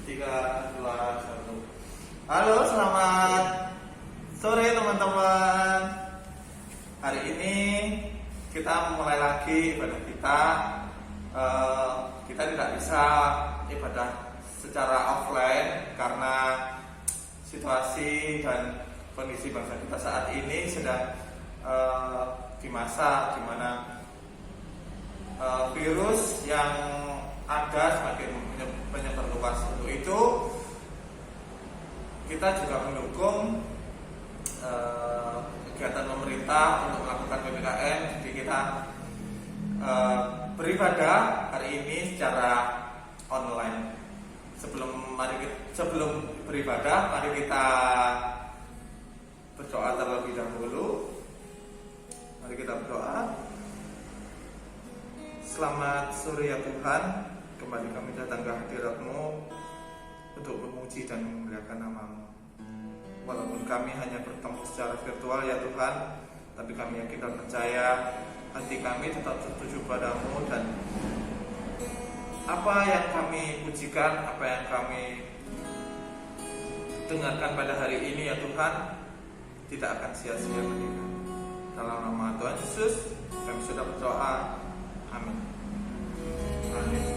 3, 2, 1. Halo, selamat sore teman-teman. Hari ini kita memulai lagi ibadah kita. Kita tidak bisa ibadah secara offline karena situasi dan kondisi bangsa kita saat ini sedang di masa di mana virus yang ada semakin menyebar luas. Untuk itu kita juga mendukung kegiatan pemerintah untuk melakukan PPKM. Jadi kita beribadah hari ini secara online. Sebelum beribadah, mari kita berdoa terlebih dahulu. Mari kita berdoa. Selamat sore ya Tuhan, kembali kami datang ke hadirat-Mu untuk memuji dan memuliakan nama-Mu. Walaupun kami hanya bertemu secara virtual ya Tuhan, tapi kami yakin dan percaya hati kami tetap tertuju padamu, dan apa yang kami pujikan, apa yang kami dengarkan pada hari ini ya Tuhan, tidak akan sia-sia ketika. Dalam nama Tuhan Yesus kami sudah berdoa. Amin. Amin.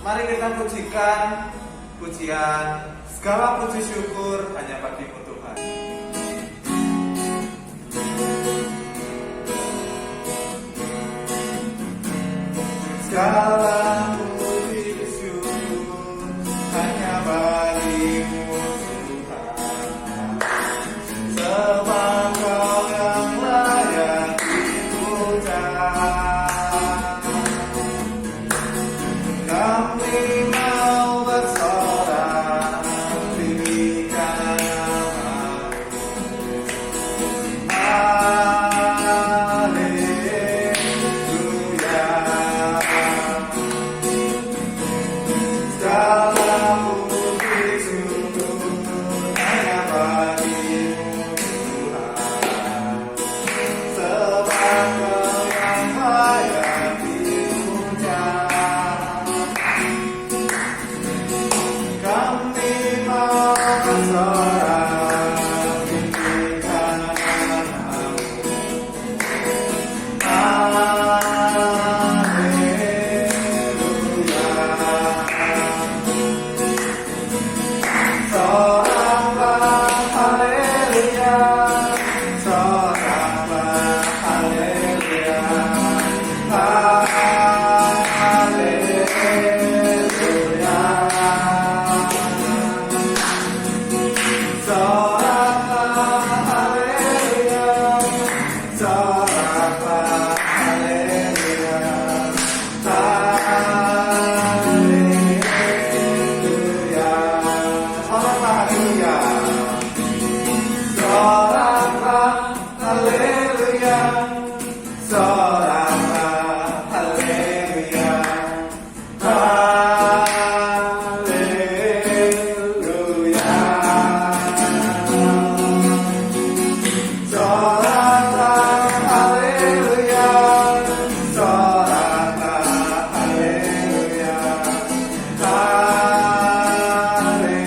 Mari kita pujikan pujian segala puji syukur hanya bagi-Mu Tuhan. Segala puji syukur hanya bagi-Mu Tuhan. Sebab Kau yang layak dipuja. Kami mau bersorak tinggikan nama-Mu. Haleluya. Segala puji syukur hanya bagi-Mu Tuhan. Sebab Kau yang layak dipuja. Kami mau bersorak tinggikan nama-Mu. Haleluya. Soraklah haleluya, soraklah haleluya, haleluya. Soraklah haleluya, soraklah haleluya, haleluya. Soraklah haleluya, soraklah haleluya, soraklah haleluya, haleluya. Soraklah haleluya, soraklah haleluya, haleluya,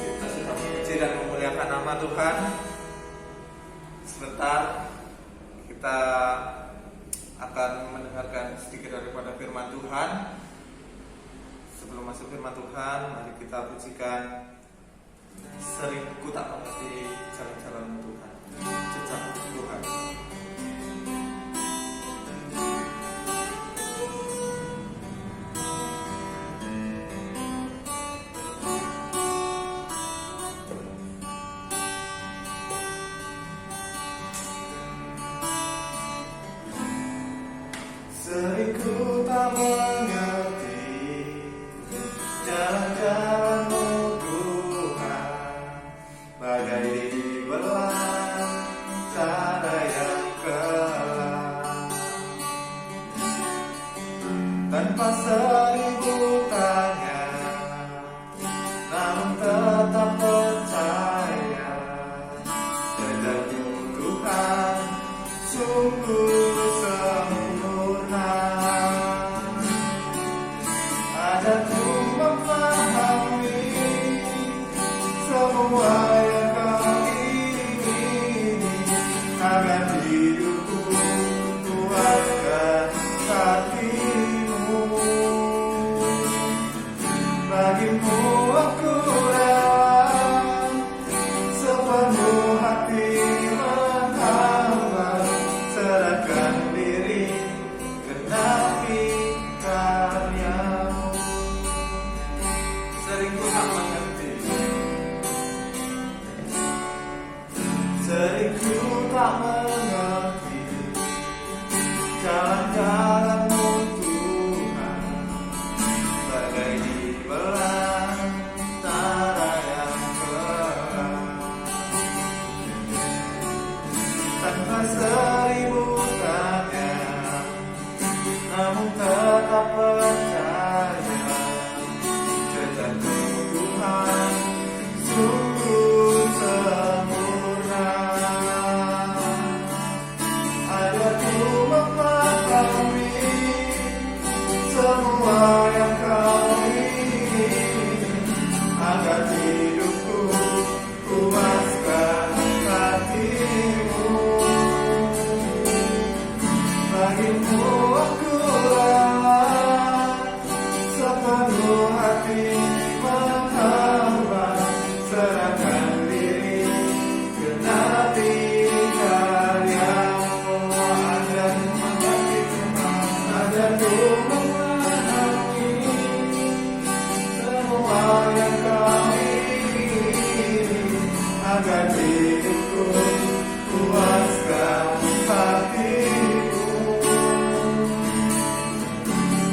Kita sudah memuji dan memuliakan nama Tuhan. Sebentar kita akan mendengarkan sedikit daripada firman Tuhan. Sebelum masuk firman Tuhan, mari kita pujikan Sering Ku Tak Mengerti Jalan-Jalan Tuhan, jejak Tuhan. Sering ku tak mengerti jalan-jalan-Mu Tuhan, bagai di belah Aku memahami semua yang kau ingini agar hidupku puaskan hatimu. Bagimu aku rela sepenuh hati menghamba, serahkan diri genapi karyamu. Sering ku tak mengerti, sering ku tak mengerti jalan-jalanmu Tuhan, bagai di belantara yang terang. Tanpa seribu tanya, namun tetap percaya jejak Tuhan sungguh sempurna. Ajarku memahami semua yang kau ingini agar hidupku puaskan hatimu. Bagimu aku rela sepenuh hati menghamba, serahkan diri genapi karyamu. Ajarku memahami semua yang kau ingini agar hidupku puaskan hatimu.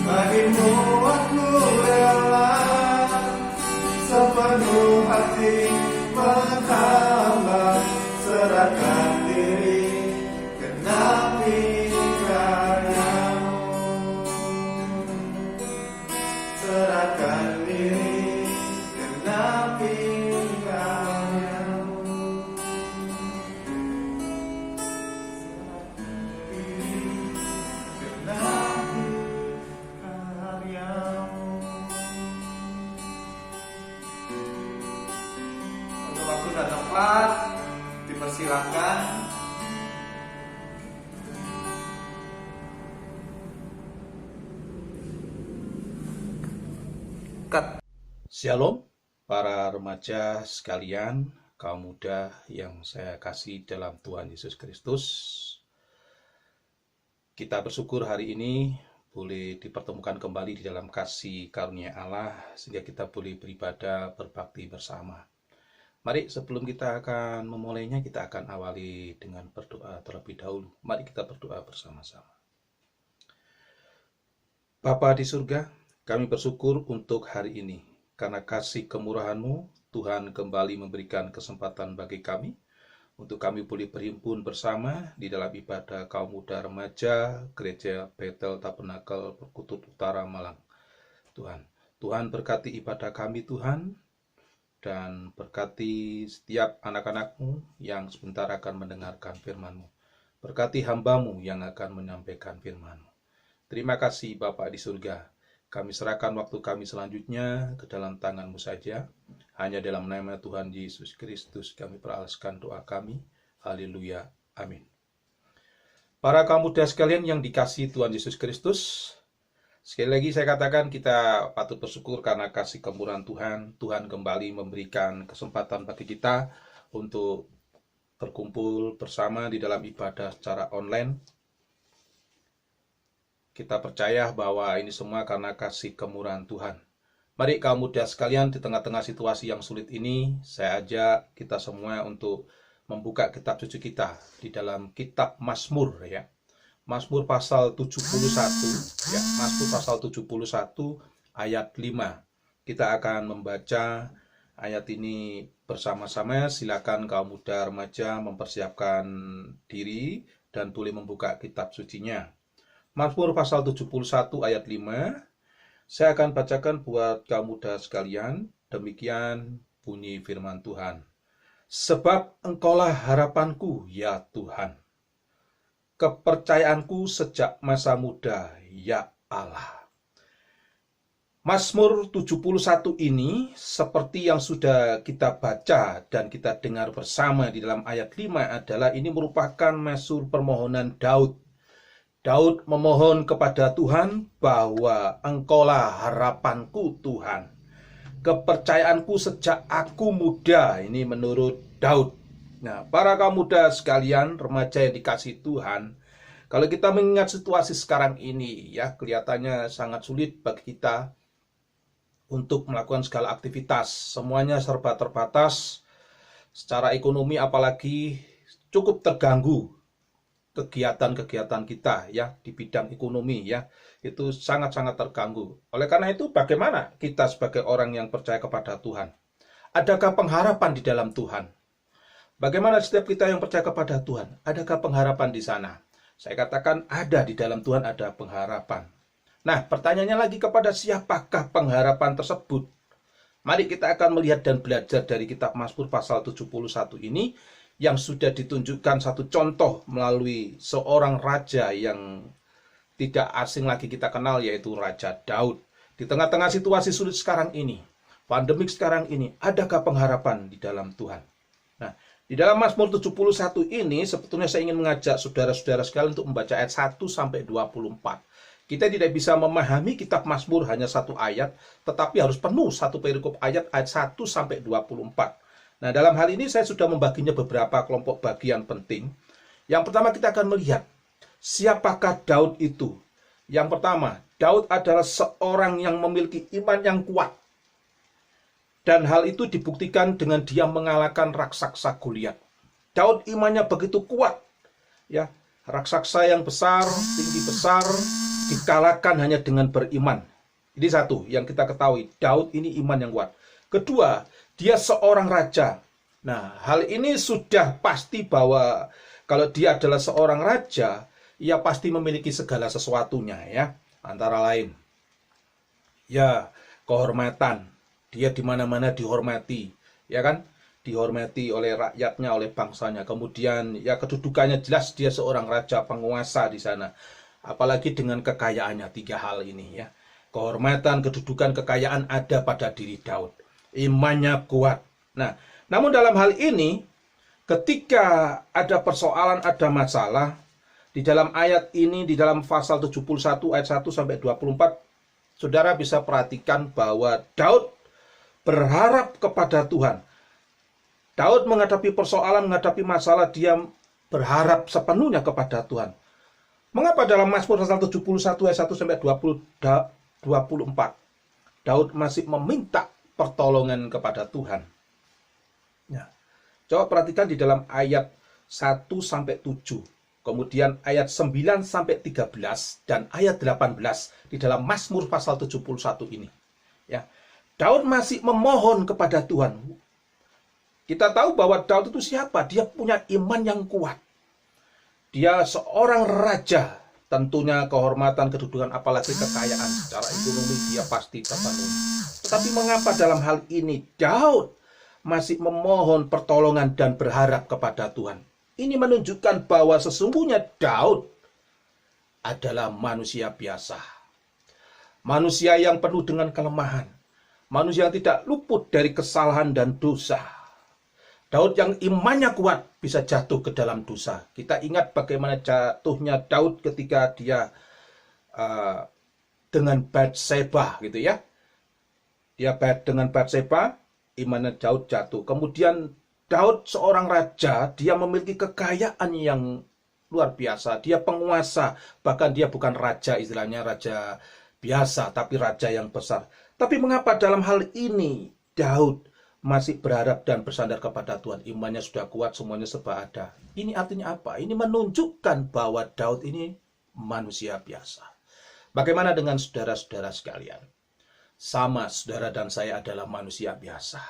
Bagimu aku rela sepenuh hati menghamba, serahkan diri genapi karyamu. Serahkan diri genapi karyamu. Untuk waktu dan tempat dipersilakan. Shalom, para remaja sekalian, kaum muda yang saya kasih dalam Tuhan Yesus Kristus. Kita bersyukur hari ini boleh dipertemukan kembali di dalam kasih karunia Allah, sehingga kita boleh beribadah, berbakti bersama. Mari sebelum kita akan memulainya, kita akan awali dengan berdoa terlebih dahulu. Mari kita berdoa bersama-sama. Bapa di surga, kami bersyukur untuk hari ini. Karena kasih kemurahan-Mu, Tuhan kembali memberikan kesempatan bagi kami untuk kami boleh berhimpun bersama di dalam ibadah kaum muda remaja Gereja Bethel Tabernakel Perkutut Utara Malang. Tuhan berkati ibadah kami Tuhan, dan berkati setiap anak-anak-Mu yang sebentar akan mendengarkan firman-Mu. Berkati hamba-Mu yang akan menyampaikan firman-Mu. Terima kasih Bapa di surga. Kami serahkan waktu kami selanjutnya ke dalam tangan-Mu saja. Hanya dalam nama Tuhan Yesus Kristus kami peralaskan doa kami. Haleluya. Amin. Para kaum muda sekalian yang dikasihi Tuhan Yesus Kristus, sekali lagi saya katakan kita patut bersyukur karena kasih kemurahan Tuhan. Tuhan kembali memberikan kesempatan bagi kita untuk berkumpul bersama di dalam ibadah secara online. Kita percaya bahwa ini semua karena kasih kemurahan Tuhan. Mari kaum muda sekalian, di tengah-tengah situasi yang sulit ini, saya ajak kita semua untuk membuka kitab suci kita di dalam kitab Mazmur ya. Mazmur pasal 71 ya, Mazmur pasal 71 ayat 5. Kita akan membaca ayat ini bersama-sama. Silakan kaum muda remaja mempersiapkan diri dan boleh membuka kitab sucinya. Mazmur pasal 71 ayat 5, saya akan bacakan buat kaum muda sekalian. Demikian bunyi firman Tuhan. Sebab Engkaulah harapanku, ya Tuhan. Kepercayaanku sejak masa muda, ya Allah. Mazmur 71 ini seperti yang sudah kita baca dan kita dengar bersama di dalam ayat 5 adalah ini merupakan mazmur permohonan Daud. Daud memohon kepada Tuhan bahwa Engkaulah harapanku Tuhan. Kepercayaanku sejak aku muda, ini menurut Daud. Nah, para kaum muda sekalian, remaja yang dikasih Tuhan, kalau kita mengingat situasi sekarang ini, ya kelihatannya sangat sulit bagi kita untuk melakukan segala aktivitas. Semuanya serba terbatas, secara ekonomi apalagi cukup terganggu kegiatan-kegiatan kita ya di bidang ekonomi ya. Itu sangat-sangat terganggu. Oleh karena itu, bagaimana kita sebagai orang yang percaya kepada Tuhan? Adakah pengharapan di dalam Tuhan? Bagaimana setiap kita yang percaya kepada Tuhan? Adakah pengharapan di sana? Saya katakan ada, di dalam Tuhan ada pengharapan. Nah, pertanyaannya lagi, kepada siapakah pengharapan tersebut? Mari kita akan melihat dan belajar dari kitab Mazmur pasal 71 ini yang sudah ditunjukkan satu contoh melalui seorang raja yang tidak asing lagi kita kenal, yaitu Raja Daud. Di tengah-tengah situasi sulit sekarang ini, pandemik sekarang ini, adakah pengharapan di dalam Tuhan? Nah, di dalam Mazmur 71 ini sebetulnya saya ingin mengajak saudara-saudara sekalian untuk membaca ayat 1 sampai 24. Kita tidak bisa memahami kitab Mazmur hanya satu ayat, tetapi harus penuh satu perikop ayat 1 sampai 24. Nah, dalam hal ini saya sudah membaginya beberapa kelompok bagian penting. Yang pertama kita akan melihat siapakah Daud itu. Yang pertama, Daud adalah seorang yang memiliki iman yang kuat. Dan hal itu dibuktikan dengan dia mengalahkan raksasa Goliat. Daud imannya begitu kuat, ya, raksasa yang besar, tinggi besar, dikalahkan hanya dengan beriman. Ini satu yang kita ketahui, Daud ini iman yang kuat. Kedua, dia seorang raja. Nah, hal ini sudah pasti bahwa kalau dia adalah seorang raja, ia pasti memiliki segala sesuatunya ya. Antara lain, ya, kehormatan. Dia di mana-mana dihormati, ya kan? Dihormati oleh rakyatnya, oleh bangsanya. Kemudian ya kedudukannya jelas dia seorang raja penguasa di sana. Apalagi dengan kekayaannya, tiga hal ini ya. Kehormatan, kedudukan, kekayaan ada pada diri Daud. Imannya kuat. Nah, namun dalam hal ini, ketika ada persoalan, ada masalah, di dalam ayat ini, di dalam pasal 71 ayat 1 sampai 24, saudara bisa perhatikan bahwa Daud berharap kepada Tuhan. Daud menghadapi persoalan, menghadapi masalah, dia berharap sepenuhnya kepada Tuhan. Mengapa dalam Mazmur pasal 71 ayat 1 sampai 24 Daud masih meminta pertolongan kepada Tuhan? Ya. Coba perhatikan di dalam ayat 1 sampai 7, kemudian ayat 9 sampai 13 dan ayat 18 di dalam Mazmur pasal 71 ini. Ya. Daud masih memohon kepada Tuhan. Kita tahu bahwa Daud itu siapa? Dia punya iman yang kuat. Dia seorang raja, tentunya kehormatan, kedudukan, apalagi kekayaan secara ekonomi dia pasti terpenuhi. Tetapi mengapa dalam hal ini Daud masih memohon pertolongan dan berharap kepada Tuhan? Ini menunjukkan bahwa sesungguhnya Daud adalah manusia biasa. Manusia yang penuh dengan kelemahan. Manusia yang tidak luput dari kesalahan dan dosa. Daud yang imannya kuat bisa jatuh ke dalam dosa. Kita ingat bagaimana jatuhnya Daud ketika dia dengan Batseba gitu ya. Dia dengan Batseba, imannya Daud jatuh. Kemudian Daud seorang raja, dia memiliki kekayaan yang luar biasa. Dia penguasa, bahkan dia bukan raja istilahnya raja biasa, tapi raja yang besar. Tapi mengapa dalam hal ini Daud masih berharap dan bersandar kepada Tuhan? Imannya sudah kuat, semuanya serba ada. Ini artinya apa? Ini menunjukkan bahwa Daud ini manusia biasa. Bagaimana dengan saudara-saudara sekalian? Sama, saudara dan saya adalah manusia biasa.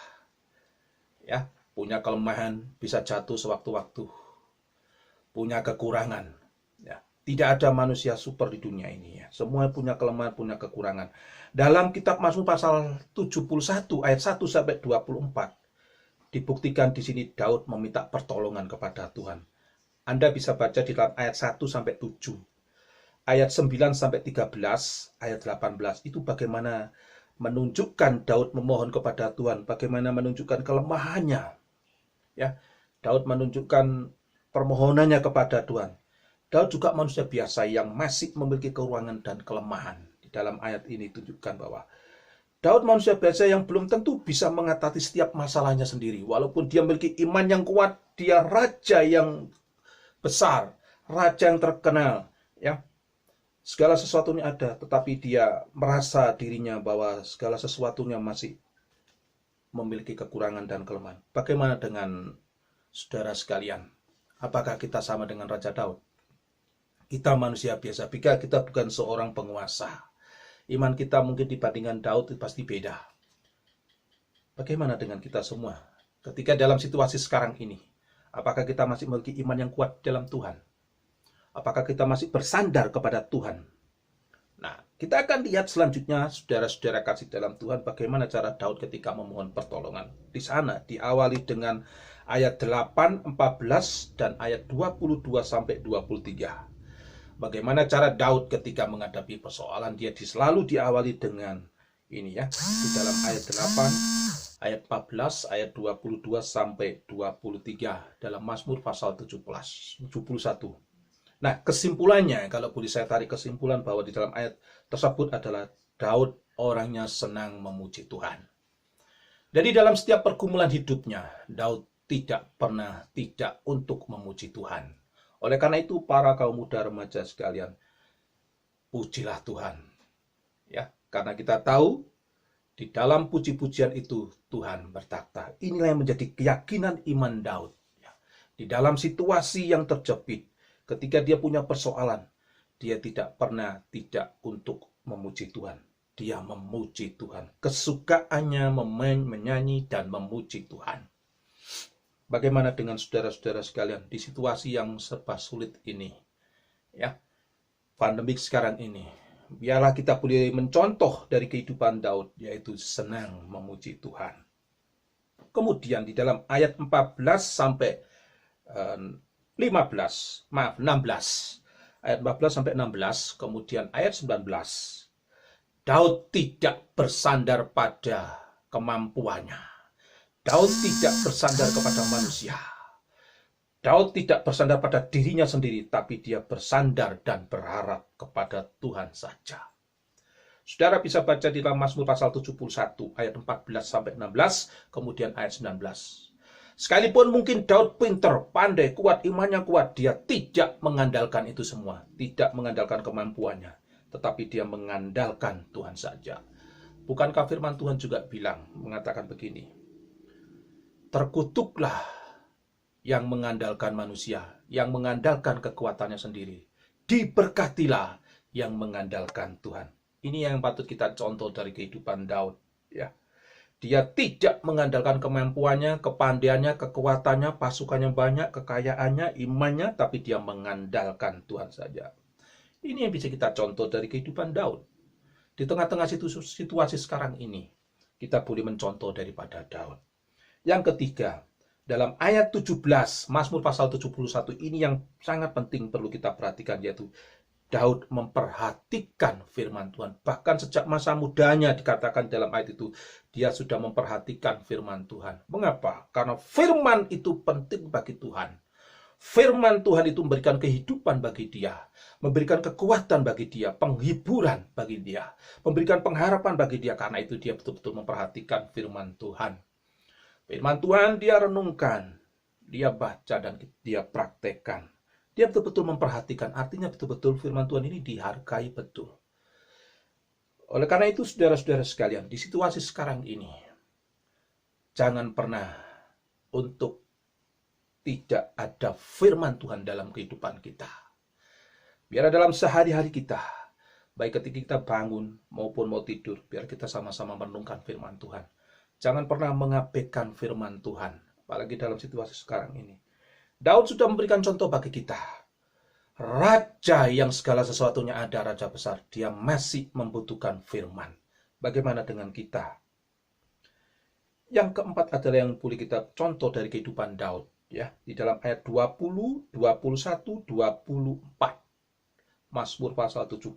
Ya, punya kelemahan, bisa jatuh sewaktu-waktu. Punya kekurangan. Ya, tidak ada manusia super di dunia ini ya. Semua punya kelemahan, punya kekurangan. Dalam kitab Mazmur pasal 71 ayat 1 sampai 24 dibuktikan di sini Daud meminta pertolongan kepada Tuhan. Anda bisa baca di dalam ayat 1 sampai 7. Ayat 9 sampai 13, ayat 18 itu bagaimana menunjukkan Daud memohon kepada Tuhan, bagaimana menunjukkan kelemahannya. Ya, Daud menunjukkan permohonannya kepada Tuhan. Daud juga manusia biasa yang masih memiliki kekurangan dan kelemahan. Di dalam ayat ini tunjukkan bahwa Daud manusia biasa yang belum tentu bisa mengatasi setiap masalahnya sendiri. Walaupun dia memiliki iman yang kuat, dia raja yang besar, raja yang terkenal, ya. Segala sesuatunya ada, tetapi dia merasa dirinya bahwa segala sesuatunya masih memiliki kekurangan dan kelemahan. Bagaimana dengan saudara sekalian? Apakah kita sama dengan Raja Daud? Kita manusia biasa, kita bukan seorang penguasa. Iman kita mungkin dibandingkan Daud itu pasti beda. Bagaimana dengan kita semua? Ketika dalam situasi sekarang ini, apakah kita masih memiliki iman yang kuat dalam Tuhan? Apakah kita masih bersandar kepada Tuhan? Nah, kita akan lihat selanjutnya, saudara-saudara kasih dalam Tuhan, bagaimana cara Daud ketika memohon pertolongan. Di sana diawali dengan ayat 8, 14, dan ayat 22-23. Bagaimana cara Daud ketika menghadapi persoalan, dia selalu diawali dengan ini ya, di dalam ayat 8, ayat 14, ayat 22-23 dalam Mazmur pasal 71. Nah, kesimpulannya, kalau boleh saya tarik kesimpulan bahwa di dalam ayat tersebut adalah Daud orangnya senang memuji Tuhan. Jadi dalam setiap pergumulan hidupnya, Daud tidak pernah tidak untuk memuji Tuhan. Oleh karena itu, para kaum muda remaja sekalian, pujilah Tuhan. Ya, karena kita tahu di dalam puji-pujian itu Tuhan bertakhta. Inilah yang menjadi keyakinan iman Daud. Ya, di dalam situasi yang terjepit, ketika dia punya persoalan, dia tidak pernah tidak untuk memuji Tuhan. Dia memuji Tuhan. Kesukaannya menyanyi dan memuji Tuhan. Bagaimana dengan saudara-saudara sekalian di situasi yang serba sulit ini? Ya, pandemik sekarang ini. Biarlah kita boleh mencontoh dari kehidupan Daud, yaitu senang memuji Tuhan. Kemudian di dalam ayat 14 sampai 16. Ayat 14 sampai 16, kemudian ayat 19. Daud tidak bersandar pada kemampuannya. Daud tidak bersandar kepada manusia. Daud tidak bersandar pada dirinya sendiri, tapi dia bersandar dan berharap kepada Tuhan saja. Saudara bisa baca di dalam Mazmur pasal 71 ayat 14 sampai 16, kemudian ayat 19. Sekalipun mungkin Daud pintar, pandai, kuat, imannya kuat, dia tidak mengandalkan itu semua. Tidak mengandalkan kemampuannya, tetapi dia mengandalkan Tuhan saja. Bukankah firman Tuhan juga mengatakan begini, terkutuklah yang mengandalkan manusia, yang mengandalkan kekuatannya sendiri. Diberkatilah yang mengandalkan Tuhan. Ini yang patut kita contoh dari kehidupan Daud. Ya. Dia tidak mengandalkan kemampuannya, kepandaiannya, kekuatannya, pasukannya banyak, kekayaannya, imannya, tapi dia mengandalkan Tuhan saja. Ini yang bisa kita contoh dari kehidupan Daud. Di tengah-tengah situasi sekarang ini, kita boleh mencontoh daripada Daud. Yang ketiga, dalam ayat 17, Mazmur pasal 71, ini yang sangat penting perlu kita perhatikan, yaitu Daud memperhatikan firman Tuhan. Bahkan sejak masa mudanya dikatakan dalam ayat itu, dia sudah memperhatikan firman Tuhan. Mengapa? Karena firman itu penting bagi Tuhan. Firman Tuhan itu memberikan kehidupan bagi dia, memberikan kekuatan bagi dia, penghiburan bagi dia, memberikan pengharapan bagi dia. Karena itu dia betul-betul memperhatikan firman Tuhan. Firman Tuhan dia renungkan, dia baca dan dia praktekkan. Dia betul-betul memperhatikan, artinya betul-betul firman Tuhan ini dihargai betul. Oleh karena itu, saudara-saudara sekalian, di situasi sekarang ini, jangan pernah untuk tidak ada firman Tuhan dalam kehidupan kita. Biar dalam sehari-hari kita, baik ketika kita bangun maupun mau tidur, biar kita sama-sama merenungkan firman Tuhan. Jangan pernah mengabaikan firman Tuhan, apalagi dalam situasi sekarang ini. Daud sudah memberikan contoh bagi kita. Raja yang segala sesuatunya ada, raja besar, dia masih membutuhkan firman. Bagaimana dengan kita? Yang keempat adalah yang boleh kita contoh dari kehidupan Daud. Ya, di dalam ayat 20, 21, 24. Mazmur pasal 71.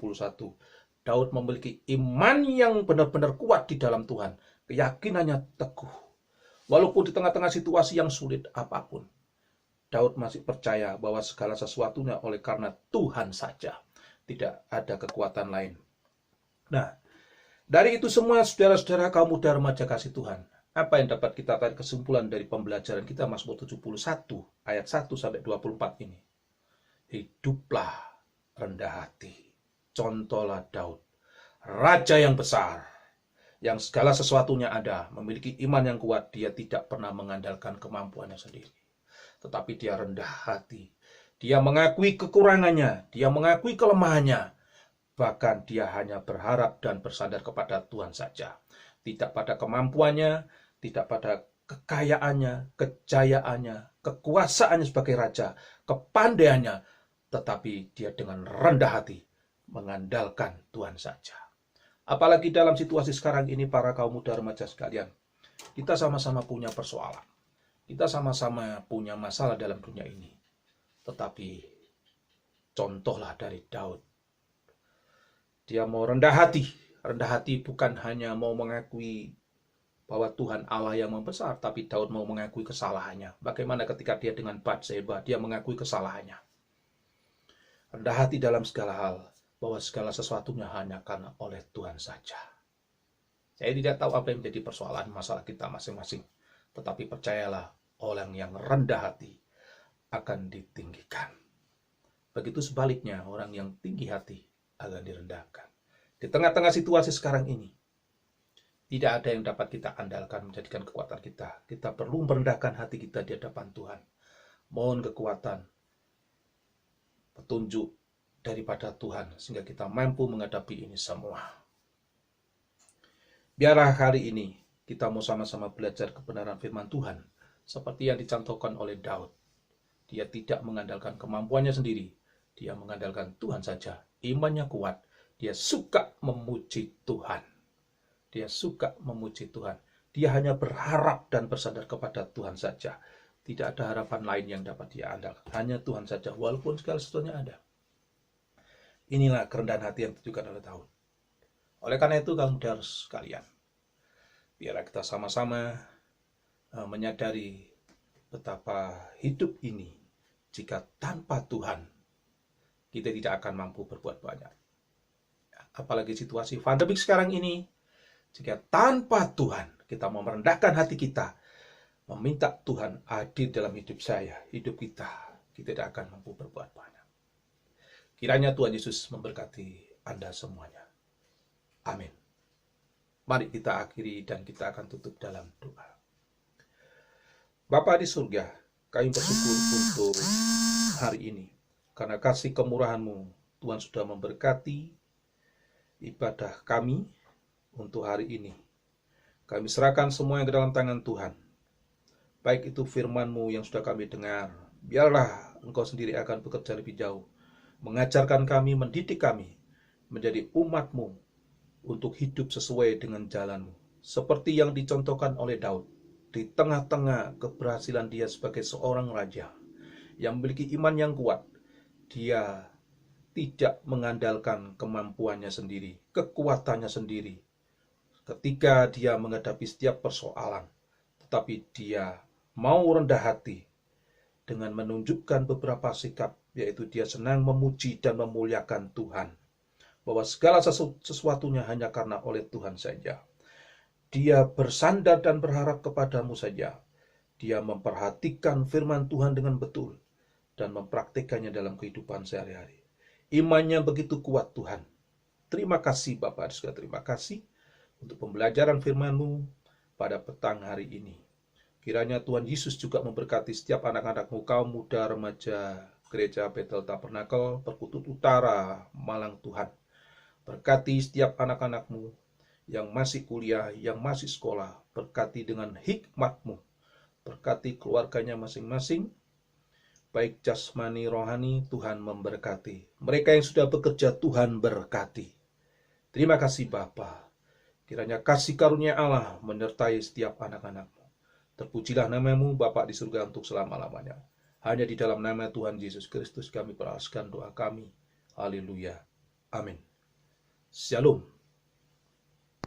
Daud memiliki iman yang benar-benar kuat di dalam Tuhan. Keyakinannya teguh. Walaupun di tengah-tengah situasi yang sulit apapun, Daud masih percaya bahwa segala sesuatunya oleh karena Tuhan saja. Tidak ada kekuatan lain. Nah, dari itu semua, saudara-saudara kaum muda remaja kasih Tuhan, apa yang dapat kita tarik kesimpulan dari pembelajaran kita Mazmur 71 ayat 1 sampai 24 ini? Hiduplah rendah hati. Contohlah Daud, raja yang besar, yang segala sesuatunya ada, memiliki iman yang kuat. Dia tidak pernah mengandalkan kemampuannya sendiri, tetapi dia rendah hati. Dia mengakui kekurangannya, dia mengakui kelemahannya. Bahkan dia hanya berharap dan bersandar kepada Tuhan saja. Tidak pada kemampuannya, tidak pada kekayaannya, kejayaannya, kekuasaannya sebagai raja, kepandaiannya, tetapi dia dengan rendah hati mengandalkan Tuhan saja. Apalagi dalam situasi sekarang ini, para kaum muda remaja sekalian, kita sama-sama punya persoalan. Kita sama-sama punya masalah dalam dunia ini. Tetapi contohlah dari Daud. Dia mau rendah hati. Rendah hati bukan hanya mau mengakui bahwa Tuhan Allah yang membesar, tapi Daud mau mengakui kesalahannya. Bagaimana ketika dia dengan Batseba, dia mengakui kesalahannya. Rendah hati dalam segala hal, bahwa segala sesuatunya hanya karena oleh Tuhan saja. Saya tidak tahu apa yang menjadi persoalan masalah kita masing-masing, tetapi percayalah, orang yang rendah hati akan ditinggikan. Begitu sebaliknya, orang yang tinggi hati akan direndahkan. Di tengah-tengah situasi sekarang ini, tidak ada yang dapat kita andalkan menjadikan kekuatan kita. Kita perlu merendahkan hati kita di hadapan Tuhan. Mohon kekuatan, petunjuk daripada Tuhan, sehingga kita mampu menghadapi ini semua. Biarlah hari ini kita mau sama-sama belajar kebenaran firman Tuhan, seperti yang dicontohkan oleh Daud. Dia tidak mengandalkan kemampuannya sendiri, dia mengandalkan Tuhan saja. Imannya kuat, dia suka memuji Tuhan. Dia suka memuji Tuhan. Dia hanya berharap dan bersandar kepada Tuhan saja. Tidak ada harapan lain yang dapat dia andalkan. Hanya Tuhan saja, walaupun segala sesuatunya ada. Inilah kerendahan hati yang ditunjukkan oleh Daud. Oleh karena itu, kamu harus sekalian, biarlah kita sama-sama menyadari betapa hidup ini, jika tanpa Tuhan, kita tidak akan mampu berbuat banyak. Apalagi situasi pandemik sekarang ini, jika tanpa Tuhan, kita mau merendahkan hati kita, meminta Tuhan hadir dalam hidup saya, hidup kita tidak akan mampu berbuat banyak. Kiranya Tuhan Yesus memberkati Anda semuanya. Amin. Mari kita akhiri dan kita akan tutup dalam doa. Bapa di surga, kami bersyukur untuk hari ini. Karena kasih kemurahan-Mu, Tuhan sudah memberkati ibadah kami untuk hari ini. Kami serahkan semua yang ke dalam tangan Tuhan. Baik itu firman-Mu yang sudah kami dengar, biarlah Engkau sendiri akan bekerja lebih jauh, mengajarkan kami, mendidik kami, menjadi umat-Mu untuk hidup sesuai dengan jalan-Mu. Seperti yang dicontohkan oleh Daud, di tengah-tengah keberhasilan dia sebagai seorang raja, yang memiliki iman yang kuat, dia tidak mengandalkan kemampuannya sendiri, kekuatannya sendiri, ketika dia menghadapi setiap persoalan, tetapi dia mau rendah hati dengan menunjukkan beberapa sikap, yaitu dia senang memuji dan memuliakan Tuhan, bahwa segala sesuatunya hanya karena oleh Tuhan saja. Dia bersandar dan berharap kepadamu saja. Dia memperhatikan firman Tuhan dengan betul dan mempraktikkannya dalam kehidupan sehari-hari. Imannya begitu kuat, Tuhan. Terima kasih Bapak, terima kasih untuk pembelajaran firman-Mu pada petang hari ini. Kiranya Tuhan Yesus juga memberkati setiap anak-anak-Mu, kaum muda remaja Gereja Bethel Tabernakel Perkutut Utara, Malang Tuhan. Berkati setiap anak-anak-Mu yang masih kuliah, yang masih sekolah. Berkati dengan hikmat-Mu. Berkati keluarganya masing-masing, baik jasmani rohani, Tuhan memberkati. Mereka yang sudah bekerja, Tuhan berkati. Terima kasih Bapa. Kiranya kasih karunia Allah menyertai setiap anak-anak-Mu. Terpujilah nama-Mu Bapa di surga untuk selama-lamanya. Hanya di dalam nama Tuhan Yesus Kristus kami peraskan doa kami. Haleluya. Amin. Shalom.